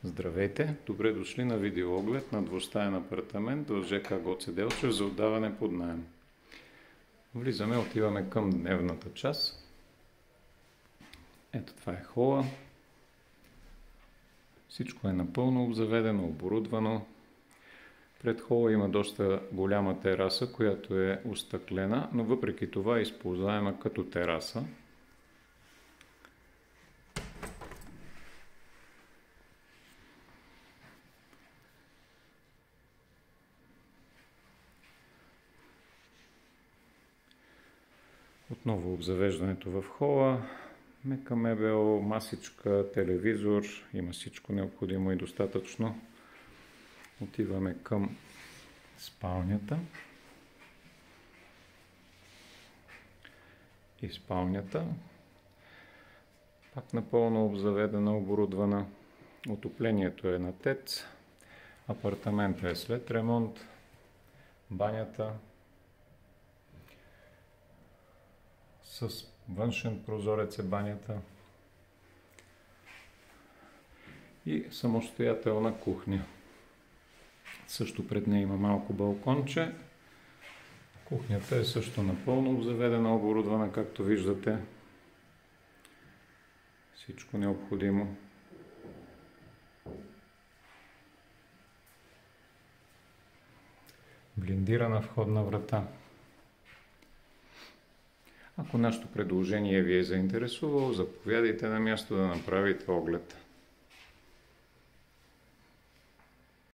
Здравейте! Добре дошли на видеооглед на двустаен апартамент в ЖК Гоце Делчев за отдаване под наем. Влизаме, отиваме към дневната част. Ето това е хола. Всичко е напълно обзаведено, оборудвано. Пред хола има доста голяма тераса, която е остъклена, но въпреки това е използваема като тераса. Отново обзавеждането в хола, мека мебел, масичка, телевизор, има всичко необходимо и достатъчно. Отиваме към спалнята и спалнята. Пак напълно обзаведена, оборудвана. Отоплението е на ТЕЦ. Апартаментът е след ремонт. Банята с външен прозорец е банята и самостоятелна кухня. Също пред нея има малко балконче. Кухнята е също напълно обзаведена, оборудвана, както виждате. Всичко необходимо. Блиндирана входна врата. Ако нашето предложение ви е заинтересувало, заповядайте на място да направите оглед.